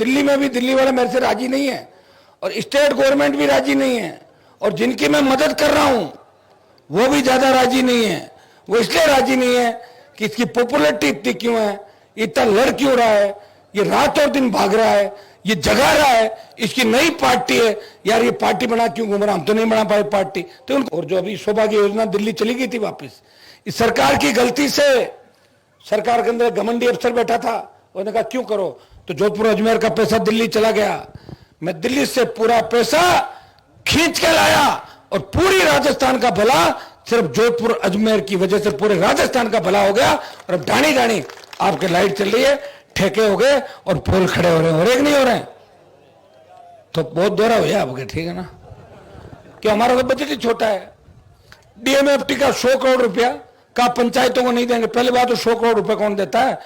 दिल्ली में भी दिल्ली वाले मेरे से राजी नहीं है और स्टेट गवर्नमेंट भी राजी नहीं है और जिनकी मैं मदद कर रहा हूं वो भी ज्यादा राजी नहीं है। वो इसलिए राजी नहीं है कि इसकी पॉपुलैरिटी इतनी क्यों है, इतना लड़ क्यों रहा है, ये रात और दिन भाग रहा है, ये जगा रहा है, इसकी नई पार्टी है, यार ये पार्टी बना क्यों घूम रहा, हम तो नहीं बना पाए पार्टी। तो उनको और जो अभी सौभाग्य योजना दिल्ली चली गई थी वापस, इस सरकार की गलती से सरकार के अंदर घमंडी अफसर बैठा था, उन्होंने कहा क्यों करो, तो जोधपुर अजमेर का पैसा दिल्ली चला गया। मैं दिल्ली से पूरा पैसा खींच के लाया और पूरी राजस्थान का भला सिर्फ जोधपुर अजमेर की वजह से पूरे राजस्थान का भला हो गया। और अब ढाणी ढाणी आपके लाइट चल रही है, ठेके हो गए और पोल खड़े हो रहे हैं, नहीं हो रहे हैं। तो बहुत दोहरा हो गया आपके, ठीक है ना, कि हमारा तो बजट ही छोटा है। डीएमएफटी का 100 करोड़ रुपया का पंचायतों को नहीं देंगे। पहले बात तो 100 करोड़ रुपए कौन देता है,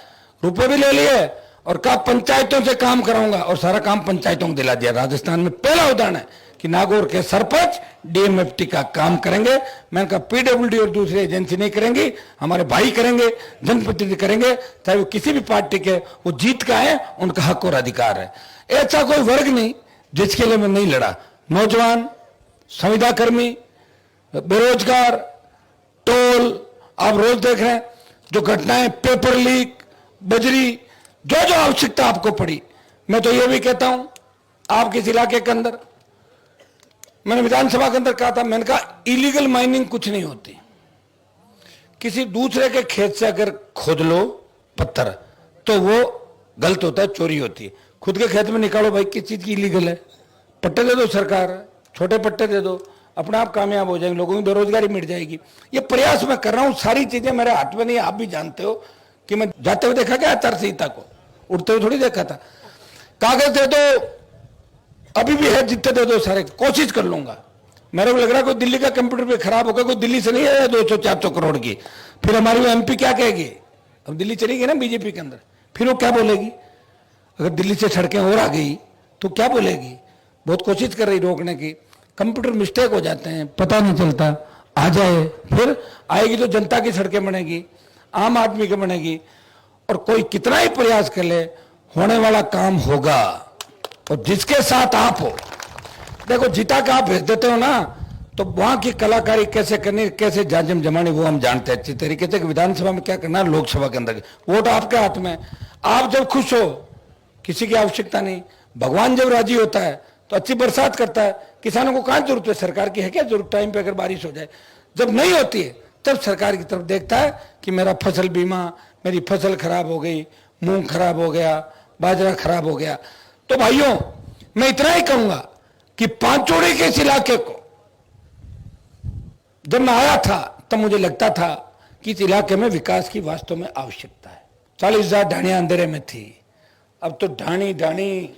रुपए भी ले लिए और कहा पंचायतों से काम कराऊंगा और सारा काम पंचायतों को दिला दिया। राजस्थान में पहला उदाहरण है कि नागौर के सरपंच डीएमएफटी का काम करेंगे। मैंने कहा पीडब्ल्यूडी और दूसरी एजेंसी नहीं करेंगी, हमारे भाई करेंगे, जनप्रतिनिधि करेंगे, चाहे वो किसी भी पार्टी के, वो जीत का है, उनका हक और अधिकार है। ऐसा कोई वर्ग नहीं जिसके लिए मैं नहीं लड़ा। नौजवान, संविदा कर्मी, बेरोजगार, टोल, आप रोज देख रहे हैं जो घटनाएं, पेपर लीक, बजरी, जो जो आवश्यकता आपको पड़ी। मैं तो ये भी कहता हूं, आपके इस इलाके के अंदर, मैंने विधानसभा के अंदर कहा था, मैंने कहा इलीगल माइनिंग कुछ नहीं होती। किसी दूसरे के खेत से अगर खोद लो पत्थर तो वो गलत होता है, चोरी होती है। खुद के खेत में निकालो भाई, किस चीज की इलीगल है, पट्टे दे दो सरकार, छोटे पट्टे दे दो, अपने आप कामयाब हो जाएंगे, लोगों की बेरोजगारी मिट जाएगी। ये प्रयास मैं कर रहा हूं, सारी चीजें मेरे हाथ में नहीं, आप भी जानते हो कि मैं जाते हुए देखा क्या आचार संहिता को, उठते हुए थोड़ी देखा था। कागज दे दो, अभी भी है, जितने दे दो सारे, कोशिश कर लूंगा। मेरे को लग रहा है कोई दिल्ली का कंप्यूटर भी खराब होगा, कोई दिल्ली से नहीं आया 200-400 करोड़ की, फिर हमारी वो एमपी क्या कहेगी। अब दिल्ली चली गई ना बीजेपी के अंदर, फिर वो क्या बोलेगी, अगर दिल्ली से सड़कें और आ गई तो क्या बोलेगी। बहुत कोशिश कर रही रोकने की, कंप्यूटर मिस्टेक हो जाते हैं, पता नहीं चलता, आ जाए, फिर आएगी तो जनता की सड़कें बनेगी, आम आदमी की बनेगी। और कोई कितना ही प्रयास कर ले, होने वाला काम होगा। और जिसके साथ आप हो, देखो जीता का आप भेज देते हो ना, तो वहां की कलाकारी कैसे करनी, कैसे जाजम जमानी, वो हम जानते हैं अच्छी तरीके से। विधानसभा में क्या करना, लोकसभा के अंदर वोट आपके हाथ में। आप जब खुश हो, किसी की आवश्यकता नहीं, भगवान जब राजी होता है तो अच्छी बरसात करता है। किसानों को कहां जरूरत है, सरकार की है क्या जरूरत, टाइम पे अगर बारिश हो जाए। जब नहीं होती है तब सरकार की तरफ देखता है कि मेरा फसल बीमा, मेरी फसल खराब हो गई, मूंग खराब हो गया, बाजरा खराब हो गया। तो भाइयों मैं इतना ही कहूंगा कि पांचोड़ी के इस इलाके को जब मैं आया था तब मुझे लगता था कि इस इलाके में विकास की वास्तव में आवश्यकता है। 40,000 ढाणियां अंधेरे में थी, अब तो ढाणी ढाणी